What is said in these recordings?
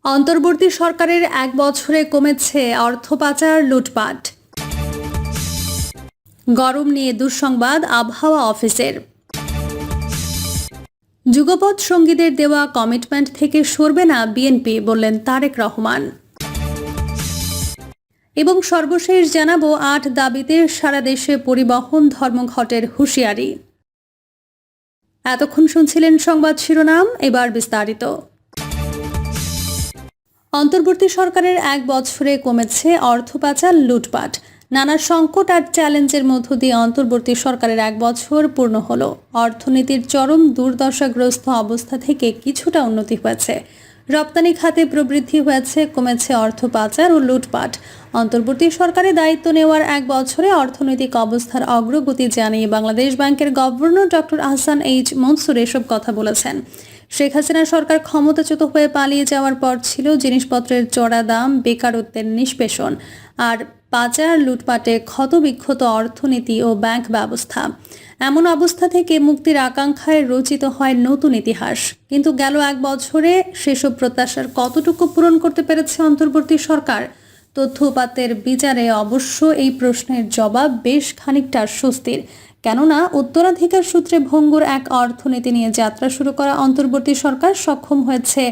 অন্তর্বর্তী সরকারের এক বছরে কমেছে অর্থ পাচার, লুটপাট। গরম নিয়ে দুঃসংবাদ আবহাওয়া অফিসের। যুগপৎ সঙ্গীদের দেওয়া কমিটমেন্ট থেকে সরবে না বিএনপি, বললেন তারেক রহমান। এবং সর্বশেষ জানাবো ৮ দাবিতে সারা দেশে পরিবহন ধর্মঘটের হুঁশিয়ারি। এতক্ষণ শুনছিলেন সংবাদ শিরোনাম, এবার বিস্তারিত। অন্তর্বর্তী সরকারের এক বছরে কমেছে অর্থ পাচার, লুটপাট। নানা সংকট আর চ্যালেঞ্জের মধ্য দিয়ে অন্তর্বর্তী সরকারের এক বছর পূর্ণ হলো। অর্থনীতির চরম দুর্দশাগ্রস্ত অবস্থা থেকে কিছুটা উন্নতি হয়েছে। রপ্তানি খাতে প্রবৃদ্ধি হয়েছে, কমেছে অর্থ পাচার ও লুটপাট। অন্তর্বর্তী সরকারের দায়িত্ব নেওয়ার এক বছরে অর্থনৈতিক অবস্থার অগ্রগতি জানিয়ে বাংলাদেশ ব্যাংকের governor doctor Ahsan H Mansur এসব কথা বলেছেন। শেখ হাসিনা সরকার ক্ষমতাচ্যুত হয়ে পালিয়ে যাওয়ার পর ছিল জিনিসপত্রের চড়া দাম, বেকারত্বের নিষ্পেষণ আর পাচার, লুটপাটে ক্ষতবিক্ষত অর্থনীতি ও ব্যাংক ব্যবস্থা। এমন অবস্থা থেকে মুক্তির আকাঙ্ক্ষায় রচিত হয় নতুন ইতিহাস। কিন্তু গেল এক বছরে সেসব প্রত্যাশার কতটুকু পূরণ করতে পেরেছে অন্তর্বর্তী সরকার? তথ্য উপাত্তের বিচারে অবশ্য এই প্রশ্নের জবাব বেশ খানিকটা স্বস্তির। কেননা উত্তরাধিকার সূত্রে ভঙ্গুর এক অর্থনীতি নিয়ে যাত্রা শুরু করা অন্তর্বর্তী সরকার সক্ষম হয়েছে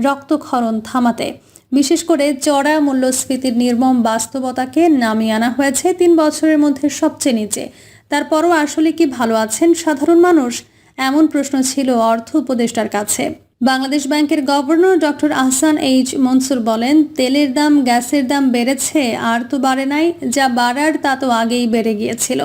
রক্তক্ষরণ থামাতে। বিশেষ করে চড়া মূল্যস্ফীতির নির্মম বাস্তবতাকে নামিয়ে আনা হয়েছে ৩ বছরের মধ্যে সবচেয়ে নিচে। তারপরও আসলে কি ভালো আছেন সাধারণ মানুষ? এমন প্রশ্ন ছিল অর্থ উপদেষ্টার কাছে। বাংলাদেশ ব্যাংকের governor doctor Ahsan H Mansur বলেন, তেলের দাম, গ্যাসের দাম বেড়েছে, আর তো বাড়ে নাই। যা বাড়ার তা তো আগেই বেড়ে গিয়েছিল।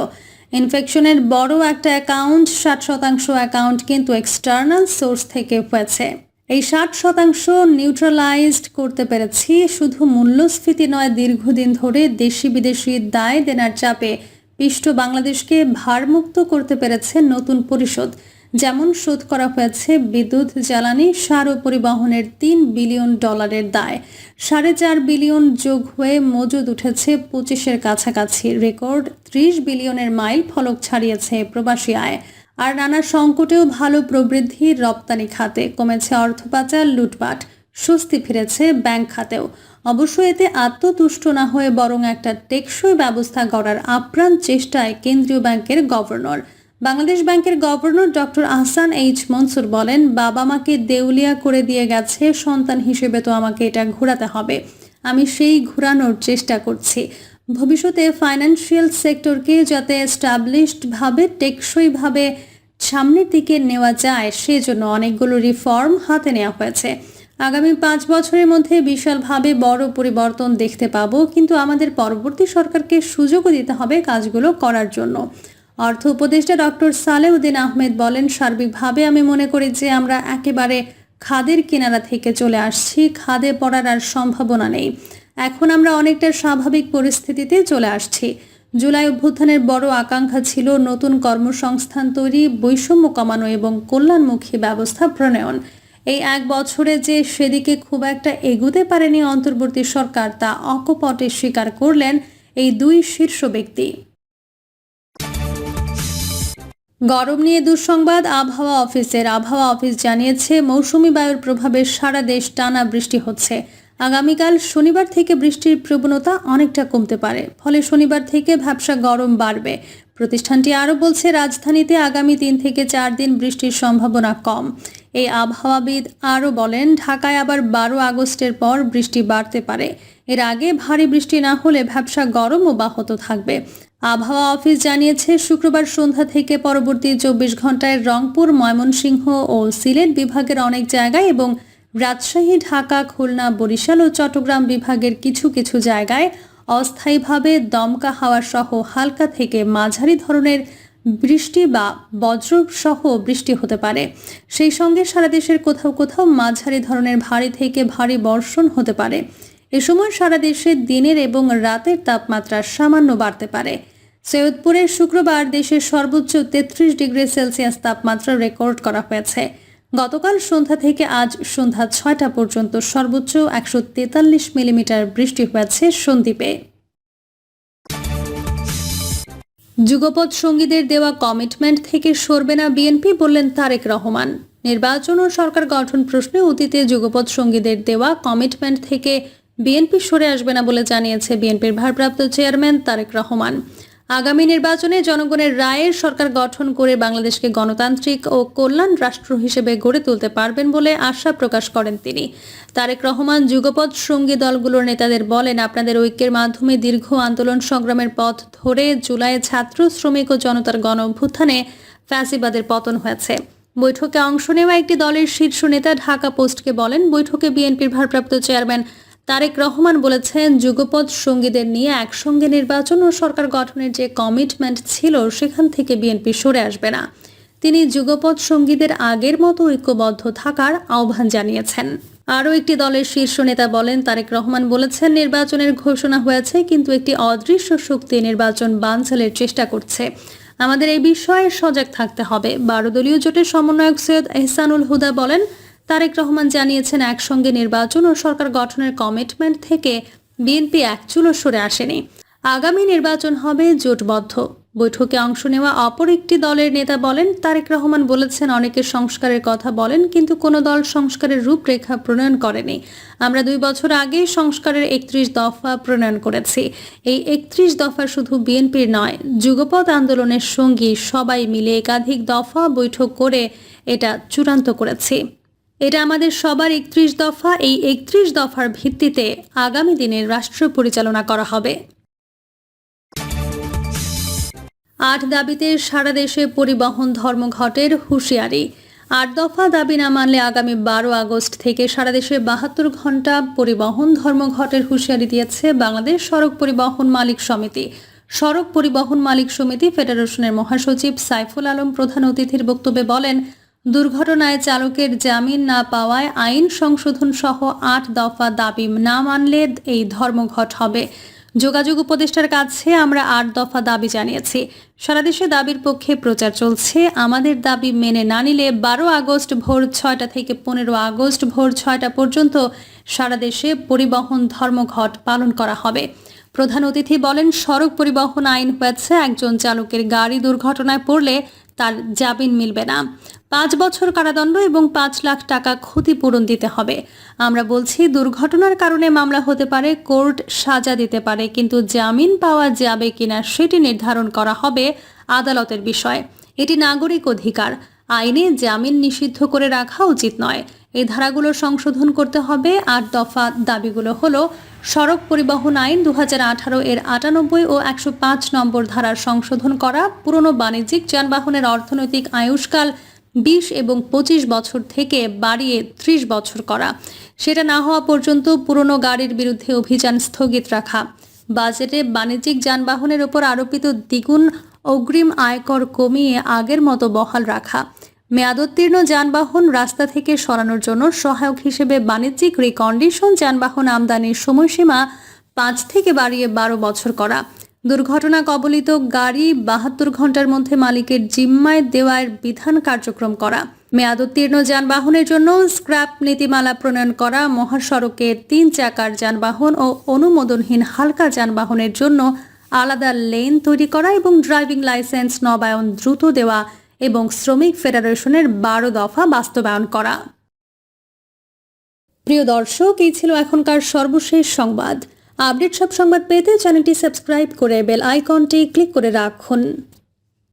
ইনফ্লেশনের বড় একটা অ্যাকাউন্ট, 60% অ্যাকাউন্ট কিন্তু এক্সটার্নাল সোর্স থেকে হয়েছে। এই 60% নিউট্রালাইজড করতে পেরেছি। শুধু মূল্যস্ফীতি নয়, দীর্ঘদিন ধরে দেশি বিদেশি দায় দেনার চাপে পিষ্ট বাংলাদেশকে ভারমুক্ত করতে পেরেছে নতুন পরিশোধ। যেমন শোধ করা হয়েছে বিদ্যুৎ, জ্বালানি, সার ও পরিবহনের $3 বিলিয়ন দায়। 4.5 বিলিয়ন যোগ হয়ে মজুদ উঠেছে 25-এর কাছাকাছি। রেকর্ড 30 বিলিয়নের মাইল ফলক ছাড়িয়েছে প্রবাসী আয়। আর নানা সংকটেও ভালো প্রবৃদ্ধি রপ্তানি খাতে, কমেছে অর্থ পাচার, লুটপাট, স্বস্তি ফিরেছে ব্যাংক খাতেও। অবশ্য এতে আত্মতুষ্ট না হয়ে বরং একটা টেকসই ব্যবস্থা গড়ার আপ্রাণ চেষ্টায় কেন্দ্রীয় ব্যাংকের গভর্নর। বাংলাদেশ ব্যাংকের governor doctor Ahsan H Mansur বলেন, বাবা মাকে দেউলিয়া করে দিয়ে গেছে, সন্তান হিসেবে তো আমাকে এটা ঘোরাতে হবে। আমি সেই ঘোরানোর চেষ্টা করছি। ভবিষ্যতে ফাইন্যান্সিয়াল সেক্টরকে যাতে এস্টাবলিশডভাবে, টেকসইভাবে সামনের দিকে নেওয়া যায়, সেজন্য অনেকগুলো রিফর্ম হাতে নেওয়া হয়েছে। আগামী 5 বছরের মধ্যে বিশালভাবে বড় পরিবর্তন দেখতে পাবো, কিন্তু আমাদের পরবর্তী সরকারকে সুযোগও দিতে হবে কাজগুলো করার জন্য। অর্থ উপদেষ্টা ডক্টর সালেউদ্দিন আহমেদ বলেন, সার্বিকভাবে আমি মনে করি যে আমরা একেবারে খাদের কিনারা থেকে চলে আসছি। খাদে পড়ার আর সম্ভাবনা নেই। এখন আমরা অনেকটা স্বাভাবিক পরিস্থিতিতে চলে আসছি। জুলাই অভ্যুত্থানের বড় আকাঙ্ক্ষা ছিল নতুন কর্মসংস্থান তৈরি, বৈষম্য কমানো এবং কল্যাণমুখী ব্যবস্থা প্রণয়ন। এই এক বছরে যে সেদিকে খুব একটা এগুতে পারেনি অন্তর্বর্তী সরকার, তা অকপটে স্বীকার করলেন এই দুই শীর্ষ ব্যক্তি। গরম নিয়ে দুঃসংবাদ আবহাওয়া অফিসের। আবহাওয়া অফিস জানিয়েছে, মৌসুমি বায়ুর প্রভাবে সারা দেশ টানা বৃষ্টি হচ্ছে। আগামীকাল শনিবার থেকে বৃষ্টির প্রবণতা অনেকটা কমতে পারে। ফলে শনিবার থেকে ভ্যাপসা গরম বাড়বে। প্রতিষ্ঠানটি আরও বলছে, রাজধানীতে আগামী 3 থেকে 4 দিন বৃষ্টির সম্ভাবনা কম। এই আবহাওয়াবিদ আরও বলেন, ঢাকায় আবার 12 আগস্টের পর বৃষ্টি বাড়তে পারে। এর আগে ভারী বৃষ্টি না হলে ভ্যাপসা গরম অব্যাহত থাকবে। আবহাওয়া অফিস জানিয়েছে, শুক্রবার সন্ধ্যা থেকে পরবর্তী 24 ঘন্টায় রংপুর, ময়মনসিংহ ও সিলেট বিভাগের অনেক জায়গায় এবং রাজশাহী, ঢাকা, খুলনা, বরিশাল ও চট্টগ্রাম বিভাগের কিছু কিছু জায়গায় অস্থায়ীভাবে দমকা হাওয়া সহ হালকা থেকে মাঝারি ধরনের বৃষ্টি বা বজ্রসহ বৃষ্টি হতে পারে। সেই সঙ্গে সারা দেশের কোথাও কোথাও মাঝারি ধরনের ভারী থেকে ভারী বর্ষণ হতে পারে। এ সময় সারা দেশে দিনের এবং রাতের তাপমাত্রা সামান্য বাড়তে পারে। সৈয়দপুরে শুক্রবার দেশের সর্বোচ্চ 33 ডিগ্রি সেলসিয়াস তাপমাত্রা রেকর্ড করা হয়েছে। গতকাল সন্ধ্যা থেকে আজ সন্ধ্যা 6টা পর্যন্ত সর্বোচ্চ 143 মিলিমিটার বৃষ্টি হয়েছে সন্দ্বীপে। যুগপৎ সঙ্গীদের দেওয়া কমিটমেন্ট থেকে সরবে না বিএনপি, বললেন তারেক রহমান। নির্বাচন ও সরকার গঠন প্রশ্নে অতীতে যুগপৎ সঙ্গীদের দেওয়া কমিটমেন্ট থেকে বিএনপি সরে আসবে না বলে জানিয়েছে বিএনপির ভারপ্রাপ্ত চেয়ারম্যান তারেক রহমান। আগামী নির্বাচনে জনগণের রায়ে সরকার গঠন করে বাংলাদেশকে গণতান্ত্রিক ও কল্যাণ রাষ্ট্র হিসেবে গড়ে তুলতে পারবেন বলে আশা প্রকাশ করেন তিনি। তারেক রহমান যুগপৎ সঙ্গী দলগুলোর নেতাদের বলেন, আপনাদের ঐক্যের মাধ্যমে দীর্ঘ আন্দোলন সংগ্রামের পথ ধরে জুলাইয়ে ছাত্র, শ্রমিক ও জনতার গণ অভ্যুত্থানে ফ্যাসিবাদের পতন হয়েছে। বৈঠকে অংশ নেওয়া একটি দলের শীর্ষ নেতা ঢাকা পোস্টকে বলেন, বৈঠকে বিএনপির ভারপ্রাপ্ত চেয়ারম্যান তারেক রহমান বলেছেন, যুগপৎ সঙ্গীদের নিয়ে একসঙ্গে নির্বাচন ও সরকার গঠনের যে কমিটমেন্ট ছিল সেখান থেকে বিএনপি সরে আসবে না। তিনি যুগপৎ সঙ্গীদের আগের মতো ঐক্যবদ্ধ থাকার আহ্বান জানিয়েছেন। আরও একটি দলের শীর্ষ নেতা বলেন, তারেক রহমান বলেছেন, নির্বাচনের ঘোষণা হয়েছে কিন্তু একটি অদৃশ্য শক্তি নির্বাচন বানচালের চেষ্টা করছে। আমাদের এই বিষয়ে সজাগ থাকতে হবে। 12 দলীয় জোটের সমন্বয়ক সৈয়দ এহসানুল হুদা বলেন, তারেক রহমান জানিয়েছেন, একসঙ্গে নির্বাচন ও সরকার গঠনের কমিটমেন্ট থেকে বিএনপি এক চুলও সরে আসেনি। আগামী নির্বাচন হবে জোটবদ্ধ। বৈঠকে অংশ নেওয়া অপর একটি দলের নেতা বলেন, তারেক রহমান বলেছেন, অনেকে সংস্কারের কথা বলেন কিন্তু কোনো দল সংস্কারের রূপরেখা প্রণয়ন করেনি। আমরা 2 বছর আগে সংস্কারের 31 দফা প্রণয়ন করেছি। এই 31 দফা শুধু বিএনপির নয়, যুগপৎ আন্দোলনের সঙ্গী সবাই মিলে একাধিক দফা বৈঠক করে এটা চূড়ান্ত করেছি। এটা আমাদের সবার 31 দফা। এই 31 দফার ভিত্তিতে আগামী দিনের রাষ্ট্র পরিচালনা করা হবে। 8 দাবিতে সারা দেশে পরিবহন ধর্মঘটের হুঁশিয়ারি। 8 দফা দাবি না মানলে আগামী 12 আগস্ট থেকে সারা দেশে 72 ঘন্টা পরিবহন ধর্মঘটের হুঁশিয়ারি দিয়েছে বাংলাদেশ সড়ক পরিবহন মালিক সমিতি। সড়ক পরিবহন মালিক সমিতি ফেডারেশনের মহাসচিব সাইফুল আলম প্রধান অতিথির বক্তব্যে বলেন, দুর্ঘটনায় চালকের জামিন না পাওয়ায় আইন সংশোধন সহ 8 দফা দাবি না মানলে এই ধর্মঘট হবে। যোগাযোগ উপদেষ্টার কাছে আমরা 8 দফা দাবি জানিয়েছি। সারা দেশে দাবির পক্ষে প্রচার চলছে। আমাদের দাবি মেনে না নিলে 12 আগস্ট ভোর 6টা থেকে 15 আগস্ট ভোর 6টা পর্যন্ত সারা দেশে পরিবহন ধর্মঘট পালন করা হবে। প্রধান অতিথি বলেন, সড়ক পরিবহন আইন হয়েছে, একজন চালকের গাড়ি দুর্ঘটনায় পড়লে তার জামিন মিলবে না। 5 বছর কারাদণ্ড এবং 5 লাখ টাকা ক্ষতিপূরণ দিতে হবে। আমরা বলছি, দুর্ঘটনার কারণে মামলা হতে পারে, কোর্ট সাজা দিতে পারে, কিন্তু জামিন পাওয়া যাবে কিনা সেটি নির্ধারণ করা হবে আদালতের বিষয়। এটি নাগরিক অধিকার। আইনে জামিন নিষিদ্ধ করে রাখা উচিত নয়। এই ধারাগুলো সংশোধন করতে হবে। 8 দফা দাবিগুলো হলো, সড়ক পরিবহন আইন 2018 এর 98 ও 105 নম্বর ধারার সংশোধন করা, পুরনো বাণিজ্যিক যানবাহনের অর্থনৈতিক আয়ুষ্কাল 20 এবং 25 বছর থেকে বাড়িয়ে 30 বছর করা, সেটা না হওয়া পর্যন্ত পুরনো গাড়ির বিরুদ্ধে অভিযান স্থগিত রাখা, বাজেটে বাণিজ্যিক যানবাহনের উপর আরোপিত দ্বিগুণ অগ্রিম আয়কর কমিয়ে আগের মতো বহাল রাখা, মেয়াদোত্তীর্ণ যানবাহন রাস্তা থেকে সরানোর জন্য সহায়ক হিসেবে বাণিজ্যিক রিকন্ডিশন যানবাহন আমদানির সময়সীমা 5 থেকে বাড়িয়ে 12 বছর করা, দুর্ঘটনা কবলিত গাড়ি 72 ঘন্টার মধ্যে মালিকের জিম্মায় দেওয়ার বিধান কার্যক্রম করা, মেয়াদোত্তীর্ণ যানবাহনের জন্য স্ক্র্যাপ নীতিমালা প্রণয়ন করা, মহাসড়কে 3 চাকার যানবাহন ও অনুমোদনহীন হালকা যানবাহনের জন্য আলাদা লেন তৈরি করা এবং ড্রাইভিং লাইসেন্স নবায়ন দ্রুত দেওয়া এবং শ্রমিক ফেডারেশনের 12 দফা বাস্তবায়ন করা। প্রিয় দর্শক, এই ছিল এখনকার সর্বশেষ সংবাদ। আপডেট সব সংবাদ পেতে চ্যানেলটি সাবস্ক্রাইব করে বেল আইকনটি ক্লিক করে রাখুন।